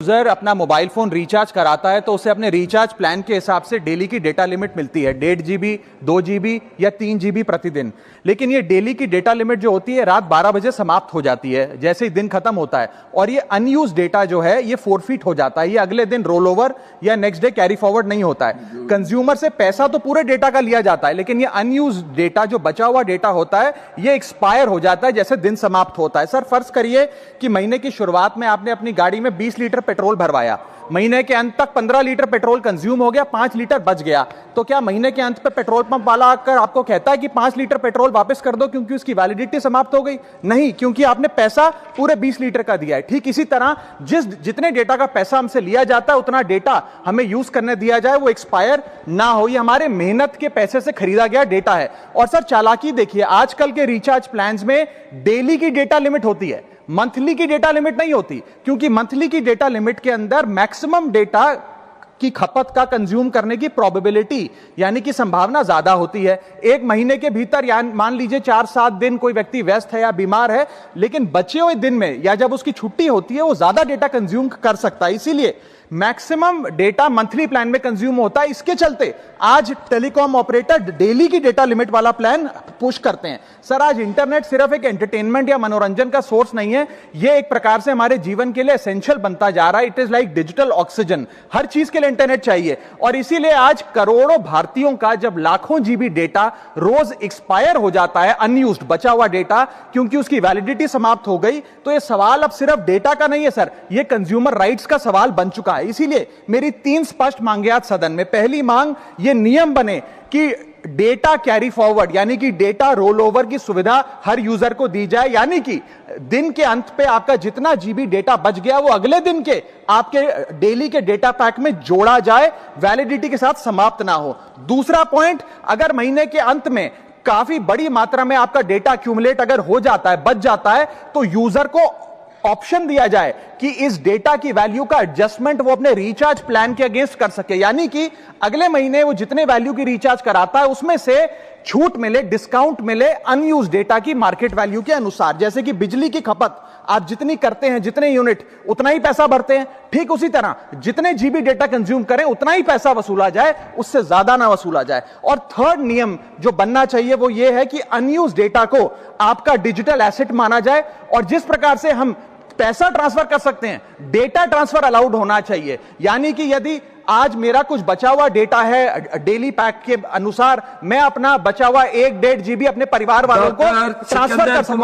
User अपना mobile phone recharge कराता है तो उसे अपने रिचार्ज प्लान के हिसाब से डेली की डेटा लिमिट मिलती है, 1.5 GB, 2 GB या 3 GB प्रतिदिन। लेकिन ये डेली की डेटा लिमिट जो होती है रात 12 बजे समाप्त हो जाती है, जैसे ही दिन खत्म होता है, और ये अनयूज डेटा जो है ये फोरफिट हो जाता है, ये अगले दिन रोल ओवर या नेक्स्ट डे कैरी फॉरवर्ड नहीं होता है। कंज्यूमर से पैसा तो पूरे डेटा का लिया जाता है, लेकिन ये अनयूज डेटा, जो बचा हुआ डेटा होता है, ये एक्सपायर हो जाता है जैसे दिन समाप्त होता है। सर फर्ज करिए कि महीने की शुरुआत में आपने अपनी गाड़ी में 20 लीटर पेट्रोल भरवाया, महीने के अंत तक 15 लीटर पेट्रोल कंज्यूम हो गया, 5 लीटर बच गया, तो क्या महीने के अंत पे पेट्रोल पंप वाला आकर आपको कहता है कि 5 लीटर पेट्रोल वापस कर दो क्योंकि उसकी वैलिडिटी समाप्त हो गई? नहीं, क्योंकि आपने पैसा पूरे 20 लीटर का दिया है। ठीक इसी तरह जितने डेटा का पैसा हमसे लिया जाता है उतना डेटा हमें यूज करने दिया जाए, वो एक्सपायर ना हो। ये हमारे मेहनत के पैसे से खरीदा गया डेटा है। और सर चालाकी देखिए, आजकल के रिचार्ज प्लान्स में डेली की डेटा लिमिट होती है, मंथली की डेटा लिमिट नहीं होती, क्योंकि मंथली की डेटा लिमिट के अंदर मैक्सिमम डेटा की खपत का कंज्यूम करने की प्रोबेबिलिटी यानी कि संभावना ज्यादा होती है। एक महीने के भीतर या मान लीजिए 4-7 दिन कोई व्यक्ति व्यस्त है या बीमार है, लेकिन बचे हुए दिन में या जब उसकी छुट्टी होती है वो ज्यादा डेटा कंज्यूम कर सकता है, इसीलिए मैक्सिमम डेटा मंथली प्लान में कंज्यूम होता है। इसके चलते आज टेलीकॉम ऑपरेटर डेली की डेटा लिमिट वाला प्लान पुश करते हैं। सर आज इंटरनेट सिर्फ एक एंटरटेनमेंट या मनोरंजन का सोर्स नहीं है, यह एक प्रकार से हमारे जीवन के लिए एसेंशियल बनता जा रहा है। It is like digital oxygen, हर चीज के लिए इंटरनेट चाहिए। और इसीलिए आज करोड़ों भारतीयों का जब लाखों जीबी डेटा रोज एक्सपायर हो जाता है, अनयूज्ड बचा हुआ डेटा, क्योंकि उसकी वैलिडिटी समाप्त हो गई, तो यह सवाल अब सिर्फ डेटा का नहीं है सर, यह कंज्यूमर राइट्स का सवाल बन चुका है। इसीलिए मेरी 3 स्पष्ट मांगे आज सदन में। पहली मांग, यह नियम बने कि डेटा कैरी फॉरवर्ड यानी कि डेटा रोल ओवर की सुविधा हर यूजर को दी जाए, यानी कि दिन के अंत पे आपका जितना जीबी डेटा बच गया वो अगले दिन के आपके डेली के डेटा पैक में जोड़ा जाए, वैलिडिटी के साथ समाप्त ना हो। दूसरा पॉइंट, अगर महीने के अंत में काफी बड़ी मात्रा में आपका डेटा एक्यूमुलेट अगर हो जाता है, बच जाता है, तो यूजर को ऑप्शन दिया जाए कि इस डेटा की वैल्यू का एडजस्टमेंट वो अपने रिचार्ज प्लान के अगेंस्ट कर सके, यानी कि अगले महीने वो जितने वैल्यू की रिचार्ज कराता है उसमें से छूट मिले, डिस्काउंट मिले अनयूज्ड डेटा की मार्केट वैल्यू के अनुसार। जैसे कि बिजली की खपत आप जितनी करते हैं, जितने यूनिट, उतना ही पैसा भरते हैं, ठीक उसी तरह जितने जीबी डेटा कंज्यूम करें उतना ही पैसा वसूला जाए, उससे ज्यादा ना वसूला जाए। और थर्ड नियम जो बनना चाहिए वो ये है कि अनयूज्ड डेटा को आपका डिजिटल एसेट माना जाए, और जिस प्रकार से हम पैसा ट्रांसफर कर सकते हैं, डेटा ट्रांसफर अलाउड होना चाहिए। यानी कि यदि आज मेरा कुछ बचा हुआ डेटा है डेली पैक के अनुसार, मैं अपना बचा हुआ 1-1.5 GB अपने परिवार वालों को ट्रांसफर कर सकूं।